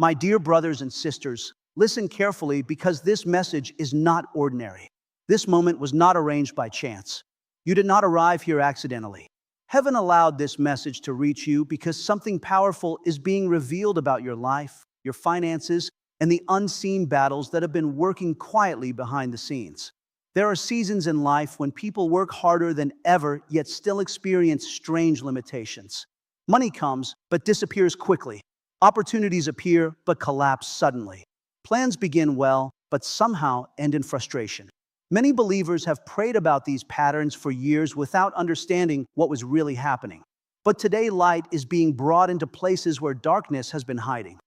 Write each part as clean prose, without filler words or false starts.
My dear brothers and sisters, listen carefully because this message is not ordinary. This moment was not arranged by chance. You did not arrive here accidentally. Heaven allowed this message to reach you because something powerful is being revealed about your life, your finances, and the unseen battles that have been working quietly behind the scenes. There are seasons in life when people work harder than ever, yet still experience strange limitations. Money comes, but disappears quickly. Opportunities appear, but collapse suddenly. Plans begin well, but somehow end in frustration. Many believers have prayed about these patterns for years without understanding what was really happening. But today, light is being brought into places where darkness has been hiding.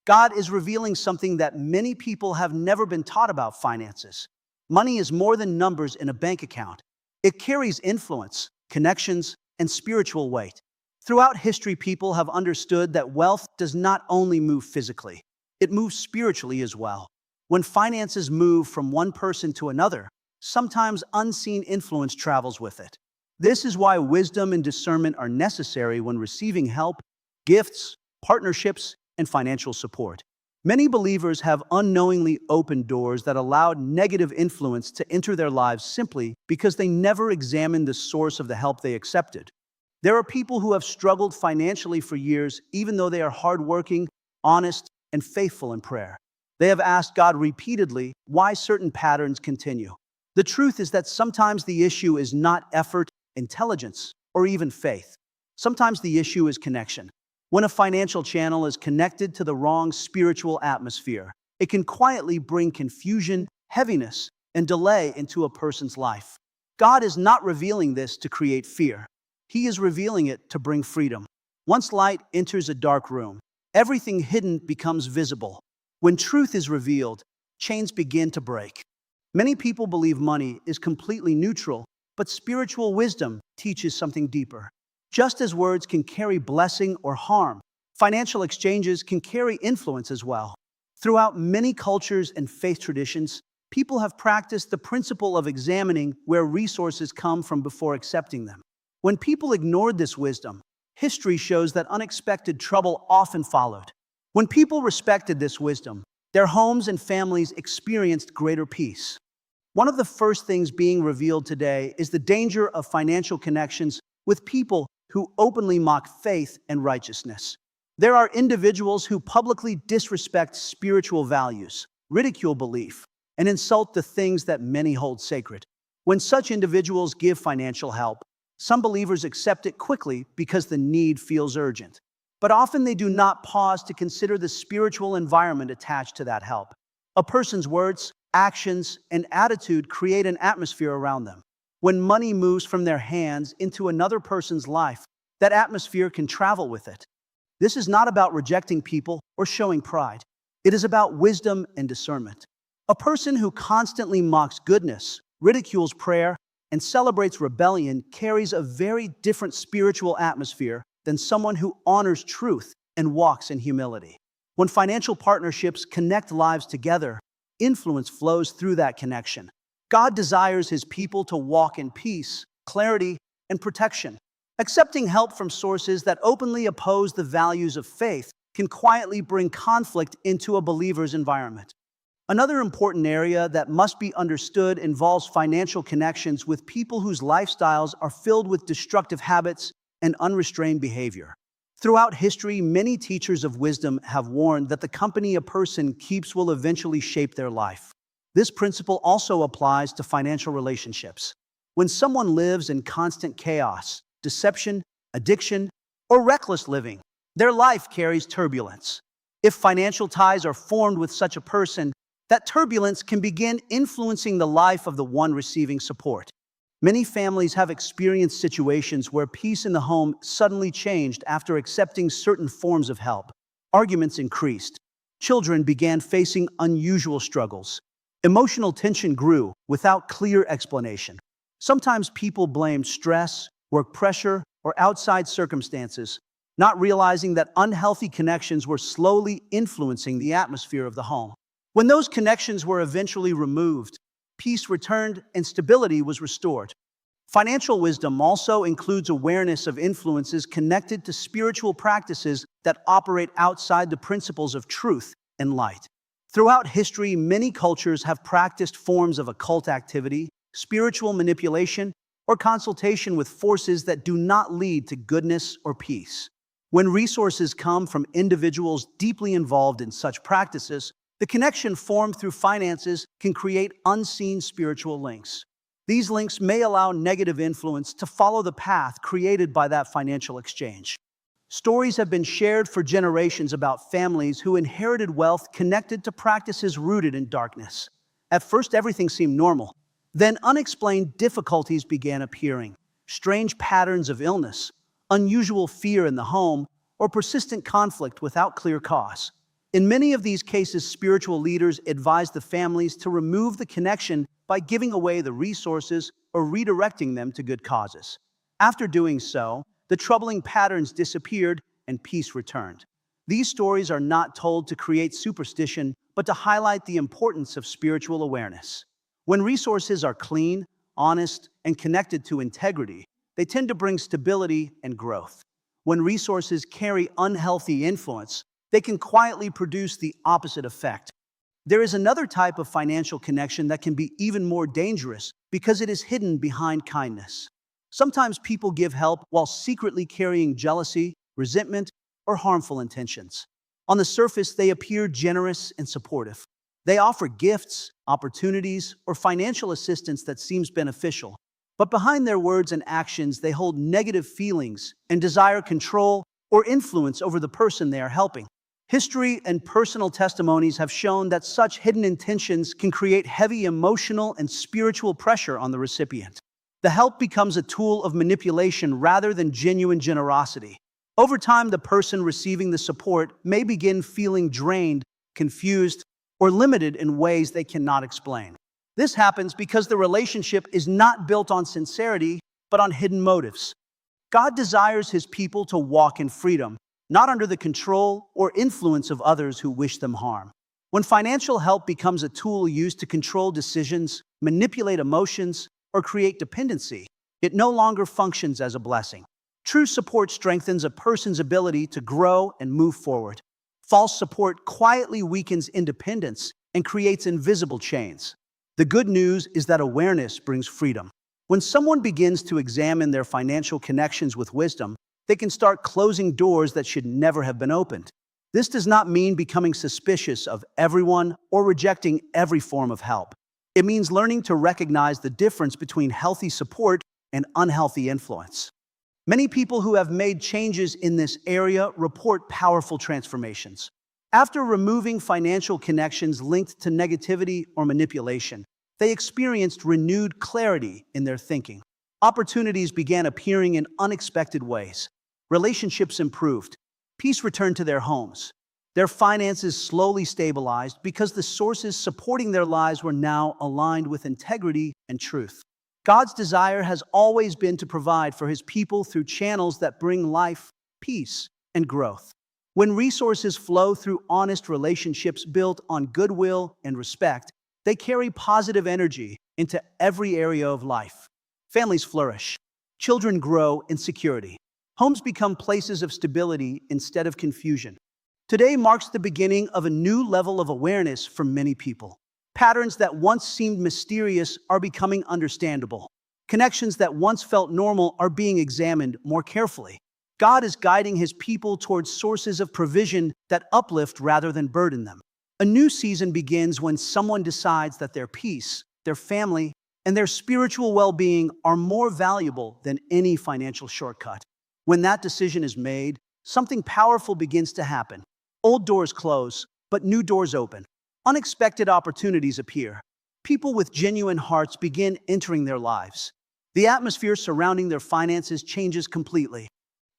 God is revealing something that many people have never been taught about finances. Money is more than numbers in a bank account. It carries influence, connections, and spiritual weight. Throughout history, people have understood that wealth does not only move physically, it moves spiritually as well. When finances move from one person to another, sometimes unseen influence travels with it. This is why wisdom and discernment are necessary when receiving help, gifts, partnerships, and financial support. Many believers have unknowingly opened doors that allowed negative influence to enter their lives simply because they never examined the source of the help they accepted. There are people who have struggled financially for years, even though they are hardworking, honest, and faithful in prayer. They have asked God repeatedly why certain patterns continue. The truth is that sometimes the issue is not effort, intelligence, or even faith. Sometimes the issue is connection. When a financial channel is connected to the wrong spiritual atmosphere, it can quietly bring confusion, heaviness, and delay into a person's life. God is not revealing this to create fear. He is revealing it to bring freedom. Once light enters a dark room, everything hidden becomes visible. When truth is revealed, chains begin to break. Many people believe money is completely neutral, but spiritual wisdom teaches something deeper. Just as words can carry blessing or harm, financial exchanges can carry influence as well. Throughout many cultures and faith traditions, people have practiced the principle of examining where resources come from before accepting them. When people ignored this wisdom, history shows that unexpected trouble often followed. When people respected this wisdom, their homes and families experienced greater peace. One of the first things being revealed today is the danger of financial connections with people who openly mock faith and righteousness. There are individuals who publicly disrespect spiritual values, ridicule belief, and insult the things that many hold sacred. When such individuals give financial help, some believers accept it quickly because the need feels urgent. But often they do not pause to consider the spiritual environment attached to that help. A person's words, actions, and attitude create an atmosphere around them. When money moves from their hands into another person's life, that atmosphere can travel with it. This is not about rejecting people or showing pride. It is about wisdom and discernment. A person who constantly mocks goodness, ridicules prayer, and celebrates rebellion carries a very different spiritual atmosphere than someone who honors truth and walks in humility. When financial partnerships connect lives together, influence flows through that connection. God desires His people to walk in peace, clarity, and protection. Accepting help from sources that openly oppose the values of faith can quietly bring conflict into a believer's environment. Another important area that must be understood involves financial connections with people whose lifestyles are filled with destructive habits and unrestrained behavior. Throughout history, many teachers of wisdom have warned that the company a person keeps will eventually shape their life. This principle also applies to financial relationships. When someone lives in constant chaos, deception, addiction, or reckless living, their life carries turbulence. If financial ties are formed with such a person, that turbulence can begin influencing the life of the one receiving support. Many families have experienced situations where peace in the home suddenly changed after accepting certain forms of help. Arguments increased. Children began facing unusual struggles. Emotional tension grew without clear explanation. Sometimes people blamed stress, work pressure, or outside circumstances, not realizing that unhealthy connections were slowly influencing the atmosphere of the home. When those connections were eventually removed, peace returned and stability was restored. Financial wisdom also includes awareness of influences connected to spiritual practices that operate outside the principles of truth and light. Throughout history, many cultures have practiced forms of occult activity, spiritual manipulation, or consultation with forces that do not lead to goodness or peace. When resources come from individuals deeply involved in such practices, the connection formed through finances can create unseen spiritual links. These links may allow negative influence to follow the path created by that financial exchange. Stories have been shared for generations about families who inherited wealth connected to practices rooted in darkness. At first, everything seemed normal. Then unexplained difficulties began appearing. Strange patterns of illness, unusual fear in the home, or persistent conflict without clear cause. In many of these cases, spiritual leaders advised the families to remove the connection by giving away the resources or redirecting them to good causes. After doing so, the troubling patterns disappeared and peace returned. These stories are not told to create superstition, but to highlight the importance of spiritual awareness. When resources are clean, honest, and connected to integrity, they tend to bring stability and growth. When resources carry unhealthy influence, they can quietly produce the opposite effect. There is another type of financial connection that can be even more dangerous because it is hidden behind kindness. Sometimes people give help while secretly carrying jealousy, resentment, or harmful intentions. On the surface, they appear generous and supportive. They offer gifts, opportunities, or financial assistance that seems beneficial. But behind their words and actions, they hold negative feelings and desire control or influence over the person they are helping. History and personal testimonies have shown that such hidden intentions can create heavy emotional and spiritual pressure on the recipient. The help becomes a tool of manipulation rather than genuine generosity. Over time, the person receiving the support may begin feeling drained, confused, or limited in ways they cannot explain. This happens because the relationship is not built on sincerity, but on hidden motives. God desires His people to walk in freedom, not under the control or influence of others who wish them harm. When financial help becomes a tool used to control decisions, manipulate emotions, or create dependency, it no longer functions as a blessing. True support strengthens a person's ability to grow and move forward. False support quietly weakens independence and creates invisible chains. The good news is that awareness brings freedom. When someone begins to examine their financial connections with wisdom, they can start closing doors that should never have been opened. This does not mean becoming suspicious of everyone or rejecting every form of help. It means learning to recognize the difference between healthy support and unhealthy influence. Many people who have made changes in this area report powerful transformations. After removing financial connections linked to negativity or manipulation, they experienced renewed clarity in their thinking. Opportunities began appearing in unexpected ways. Relationships improved. Peace returned to their homes. Their finances slowly stabilized because the sources supporting their lives were now aligned with integrity and truth. God's desire has always been to provide for His people through channels that bring life, peace, and growth. When resources flow through honest relationships built on goodwill and respect, they carry positive energy into every area of life. Families flourish. Children grow in security. Homes become places of stability instead of confusion. Today marks the beginning of a new level of awareness for many people. Patterns that once seemed mysterious are becoming understandable. Connections that once felt normal are being examined more carefully. God is guiding His people towards sources of provision that uplift rather than burden them. A new season begins when someone decides that their peace, their family, and their spiritual well-being are more valuable than any financial shortcut. When that decision is made, something powerful begins to happen. Old doors close, but new doors open. Unexpected opportunities appear. People with genuine hearts begin entering their lives. The atmosphere surrounding their finances changes completely.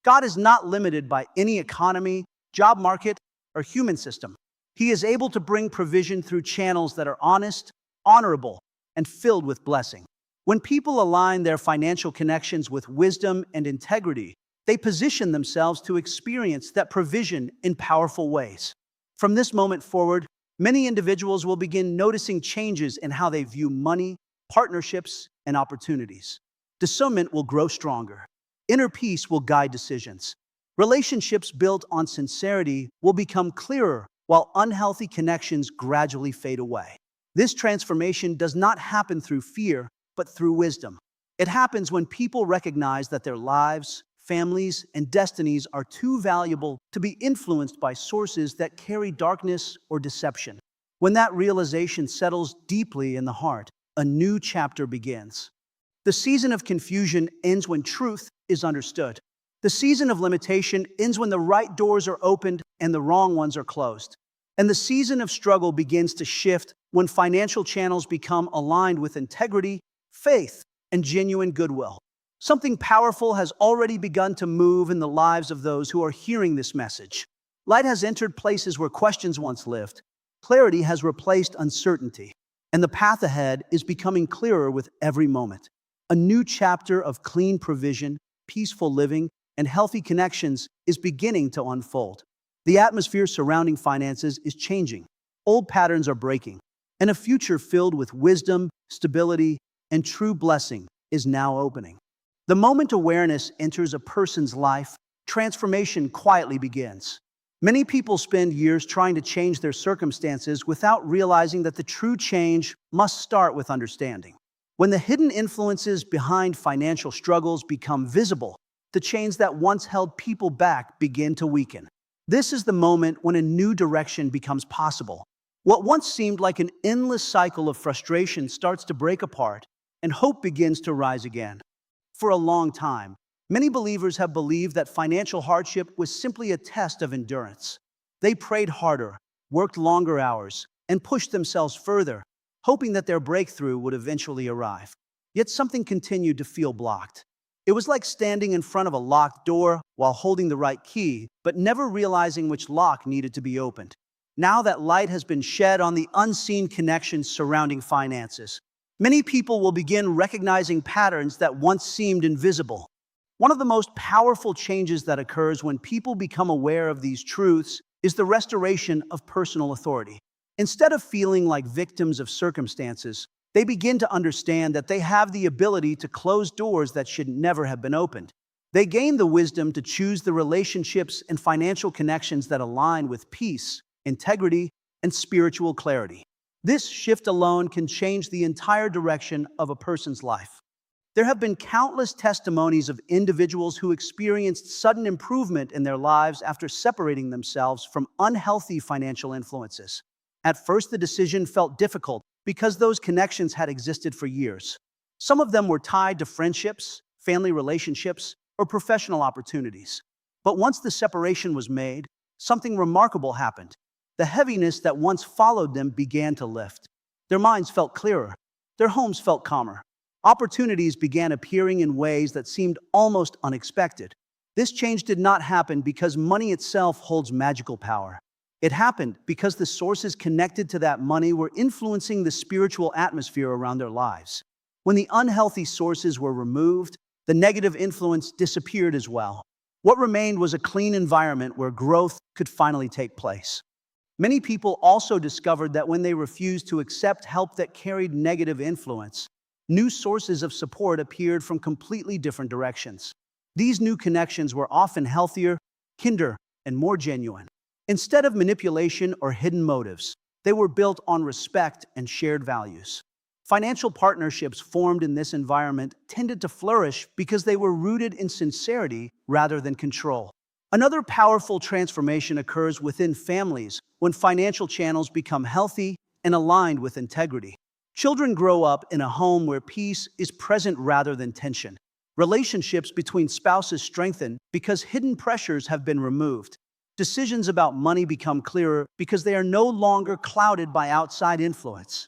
God is not limited by any economy, job market, or human system. He is able to bring provision through channels that are honest, honorable, and filled with blessing. When people align their financial connections with wisdom and integrity, they position themselves to experience that provision in powerful ways. From this moment forward, many individuals will begin noticing changes in how they view money, partnerships, and opportunities. Discernment will grow stronger. Inner peace will guide decisions. Relationships built on sincerity will become clearer, while unhealthy connections gradually fade away. This transformation does not happen through fear, but through wisdom. It happens when people recognize that their lives, families, and destinies are too valuable to be influenced by sources that carry darkness or deception. When that realization settles deeply in the heart, a new chapter begins. The season of confusion ends when truth is understood. The season of limitation ends when the right doors are opened and the wrong ones are closed. And the season of struggle begins to shift when financial channels become aligned with integrity, faith, and genuine goodwill. Something powerful has already begun to move in the lives of those who are hearing this message. Light has entered places where questions once lived. Clarity has replaced uncertainty, and the path ahead is becoming clearer with every moment. A new chapter of clean provision, peaceful living, and healthy connections is beginning to unfold. The atmosphere surrounding finances is changing. Old patterns are breaking, and a future filled with wisdom, stability, and true blessing is now opening. The moment awareness enters a person's life, transformation quietly begins. Many people spend years trying to change their circumstances without realizing that the true change must start with understanding. When the hidden influences behind financial struggles become visible, the chains that once held people back begin to weaken. This is the moment when a new direction becomes possible. What once seemed like an endless cycle of frustration starts to break apart, and hope begins to rise again. For a long time, many believers have believed that financial hardship was simply a test of endurance. They prayed harder, worked longer hours, and pushed themselves further, hoping that their breakthrough would eventually arrive. Yet something continued to feel blocked. It was like standing in front of a locked door while holding the right key, but never realizing which lock needed to be opened. Now that light has been shed on the unseen connections surrounding finances, many people will begin recognizing patterns that once seemed invisible. One of the most powerful changes that occurs when people become aware of these truths is the restoration of personal authority. Instead of feeling like victims of circumstances, they begin to understand that they have the ability to close doors that should never have been opened. They gain the wisdom to choose the relationships and financial connections that align with peace, integrity, and spiritual clarity. This shift alone can change the entire direction of a person's life. There have been countless testimonies of individuals who experienced sudden improvement in their lives after separating themselves from unhealthy financial influences. At first, the decision felt difficult because those connections had existed for years. Some of them were tied to friendships, family relationships, or professional opportunities. But once the separation was made, something remarkable happened. The heaviness that once followed them began to lift. Their minds felt clearer. Their homes felt calmer. Opportunities began appearing in ways that seemed almost unexpected. This change did not happen because money itself holds magical power. It happened because the sources connected to that money were influencing the spiritual atmosphere around their lives. When the unhealthy sources were removed, the negative influence disappeared as well. What remained was a clean environment where growth could finally take place. Many people also discovered that when they refused to accept help that carried negative influence, new sources of support appeared from completely different directions. These new connections were often healthier, kinder, and more genuine. Instead of manipulation or hidden motives, they were built on respect and shared values. Financial partnerships formed in this environment tended to flourish because they were rooted in sincerity rather than control. Another powerful transformation occurs within families when financial channels become healthy and aligned with integrity. Children grow up in a home where peace is present rather than tension. Relationships between spouses strengthen because hidden pressures have been removed. Decisions about money become clearer because they are no longer clouded by outside influence.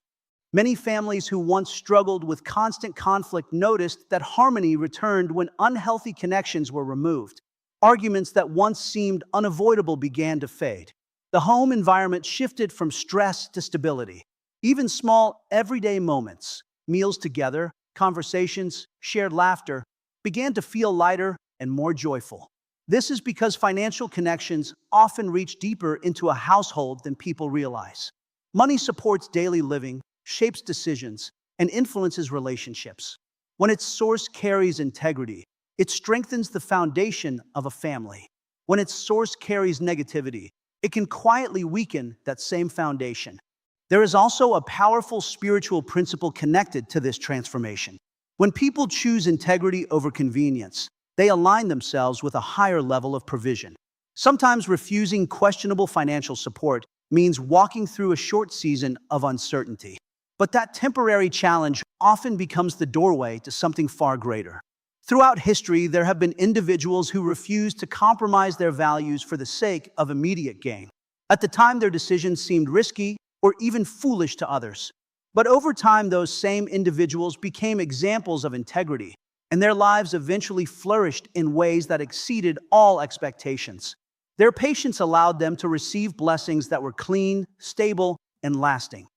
Many families who once struggled with constant conflict noticed that harmony returned when unhealthy connections were removed. Arguments that once seemed unavoidable began to fade. The home environment shifted from stress to stability. Even small, everyday moments, meals together, conversations, shared laughter, began to feel lighter and more joyful. This is because financial connections often reach deeper into a household than people realize. Money supports daily living, shapes decisions, and influences relationships. When its source carries integrity, it strengthens the foundation of a family. When its source carries negativity, it can quietly weaken that same foundation. There is also a powerful spiritual principle connected to this transformation. When people choose integrity over convenience, they align themselves with a higher level of provision. Sometimes refusing questionable financial support means walking through a short season of uncertainty. But that temporary challenge often becomes the doorway to something far greater. Throughout history, there have been individuals who refused to compromise their values for the sake of immediate gain. At the time, their decisions seemed risky or even foolish to others. But over time, those same individuals became examples of integrity, and their lives eventually flourished in ways that exceeded all expectations. Their patience allowed them to receive blessings that were clean, stable, and lasting.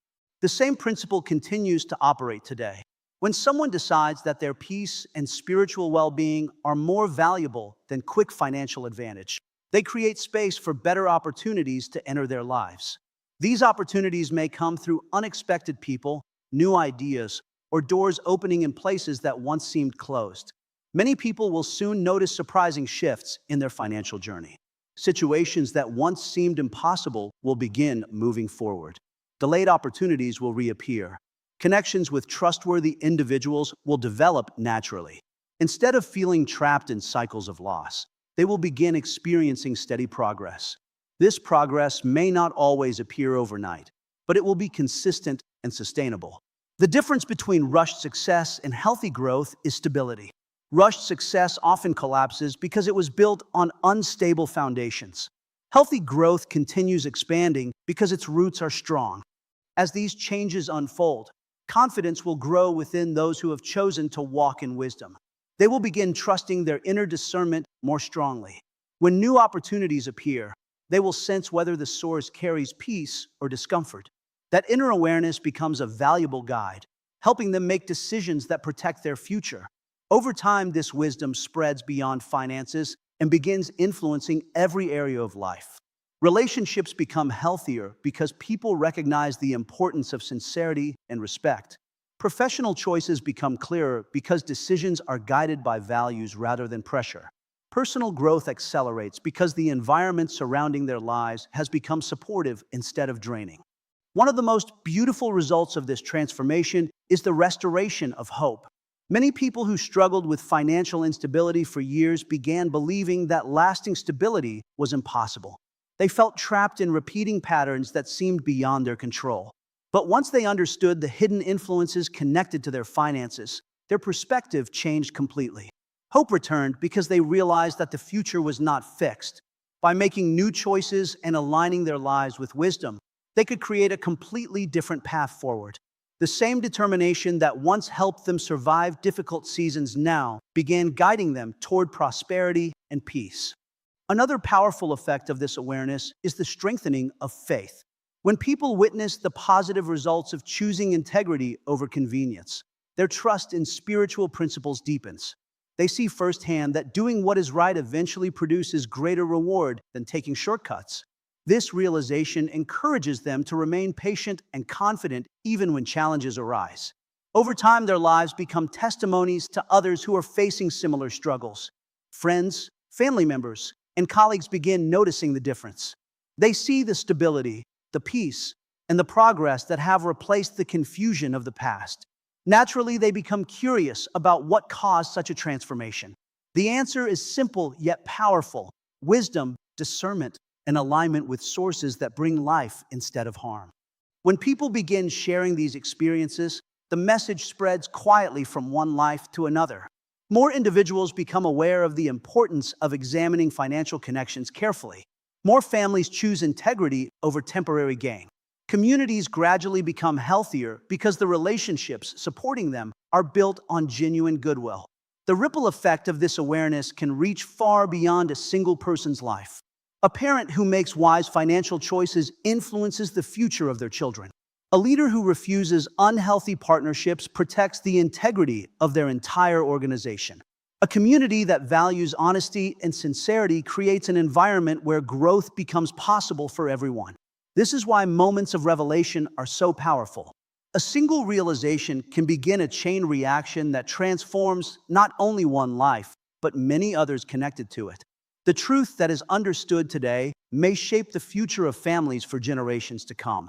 The same principle continues to operate today. When someone decides that their peace and spiritual well-being are more valuable than quick financial advantage, they create space for better opportunities to enter their lives. These opportunities may come through unexpected people, new ideas, or doors opening in places that once seemed closed. Many people will soon notice surprising shifts in their financial journey. Situations that once seemed impossible will begin moving forward. Delayed opportunities will reappear. Connections with trustworthy individuals will develop naturally. Instead of feeling trapped in cycles of loss, they will begin experiencing steady progress. This progress may not always appear overnight, but it will be consistent and sustainable. The difference between rushed success and healthy growth is stability. Rushed success often collapses because it was built on unstable foundations. Healthy growth continues expanding because its roots are strong. As these changes unfold, confidence will grow within those who have chosen to walk in wisdom. They will begin trusting their inner discernment more strongly. When new opportunities appear, they will sense whether the source carries peace or discomfort. That inner awareness becomes a valuable guide, helping them make decisions that protect their future. Over time, this wisdom spreads beyond finances and begins influencing every area of life. Relationships become healthier because people recognize the importance of sincerity and respect. Professional choices become clearer because decisions are guided by values rather than pressure. Personal growth accelerates because the environment surrounding their lives has become supportive instead of draining. One of the most beautiful results of this transformation is the restoration of hope. Many people who struggled with financial instability for years began believing that lasting stability was impossible. They felt trapped in repeating patterns that seemed beyond their control. But once they understood the hidden influences connected to their finances, their perspective changed completely. Hope returned because they realized that the future was not fixed. By making new choices and aligning their lives with wisdom, they could create a completely different path forward. The same determination that once helped them survive difficult seasons now began guiding them toward prosperity and peace. Another powerful effect of this awareness is the strengthening of faith. When people witness the positive results of choosing integrity over convenience, their trust in spiritual principles deepens. They see firsthand that doing what is right eventually produces greater reward than taking shortcuts. This realization encourages them to remain patient and confident even when challenges arise. Over time, their lives become testimonies to others who are facing similar struggles. Friends, family members, and colleagues begin noticing the difference. They see the stability, the peace, and the progress that have replaced the confusion of the past. Naturally, they become curious about what caused such a transformation. The answer is simple yet powerful: wisdom, discernment, and alignment with sources that bring life instead of harm. When people begin sharing these experiences, the message spreads quietly from one life to another. More individuals become aware of the importance of examining financial connections carefully. More families choose integrity over temporary gain. Communities gradually become healthier because the relationships supporting them are built on genuine goodwill. The ripple effect of this awareness can reach far beyond a single person's life. A parent who makes wise financial choices influences the future of their children. A leader who refuses unhealthy partnerships protects the integrity of their entire organization. A community that values honesty and sincerity creates an environment where growth becomes possible for everyone. This is why moments of revelation are so powerful. A single realization can begin a chain reaction that transforms not only one life, but many others connected to it. The truth that is understood today may shape the future of families for generations to come.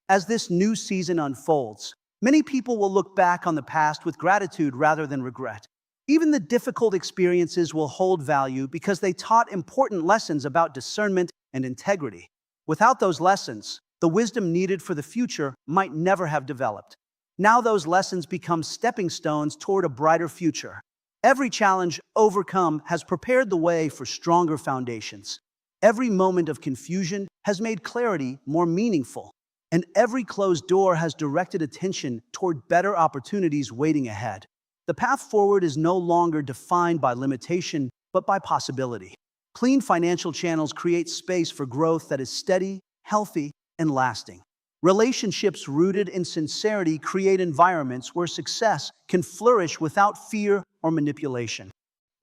As this new season unfolds, many people will look back on the past with gratitude rather than regret. Even the difficult experiences will hold value because they taught important lessons about discernment and integrity. Without those lessons, the wisdom needed for the future might never have developed. Now those lessons become stepping stones toward a brighter future. Every challenge overcome has prepared the way for stronger foundations. Every moment of confusion has made clarity more meaningful, and every closed door has directed attention toward better opportunities waiting ahead. The path forward is no longer defined by limitation, but by possibility. Clean financial channels create space for growth that is steady, healthy, and lasting. Relationships rooted in sincerity create environments where success can flourish without fear or manipulation.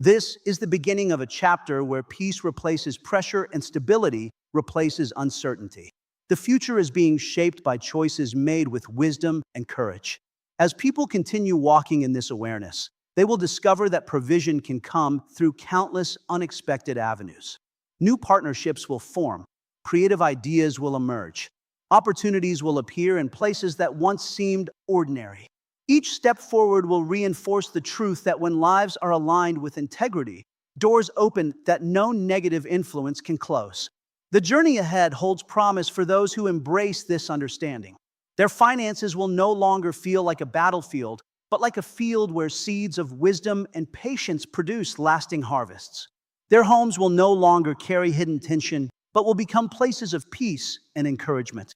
This is the beginning of a chapter where peace replaces pressure and stability replaces uncertainty. The future is being shaped by choices made with wisdom and courage. As people continue walking in this awareness, they will discover that provision can come through countless unexpected avenues. New partnerships will form, creative ideas will emerge, opportunities will appear in places that once seemed ordinary. Each step forward will reinforce the truth that when lives are aligned with integrity, doors open that no negative influence can close. The journey ahead holds promise for those who embrace this understanding. Their finances will no longer feel like a battlefield, but like a field where seeds of wisdom and patience produce lasting harvests. Their homes will no longer carry hidden tension, but will become places of peace and encouragement.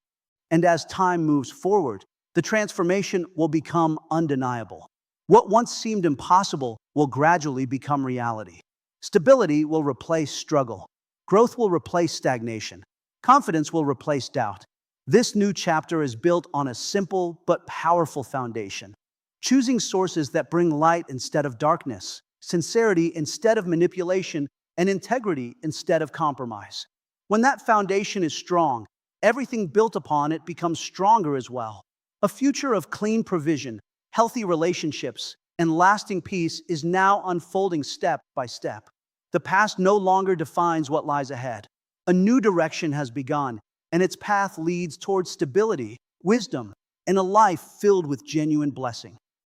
And as time moves forward, the transformation will become undeniable. What once seemed impossible will gradually become reality. Stability will replace struggle. Growth will replace stagnation. Confidence will replace doubt. This new chapter is built on a simple but powerful foundation. Choosing sources that bring light instead of darkness, sincerity instead of manipulation, and integrity instead of compromise. When that foundation is strong, everything built upon it becomes stronger as well. A future of clean provision, healthy relationships, and lasting peace is now unfolding step by step. The past no longer defines what lies ahead. A new direction has begun, and its path leads towards stability, wisdom, and a life filled with genuine blessing.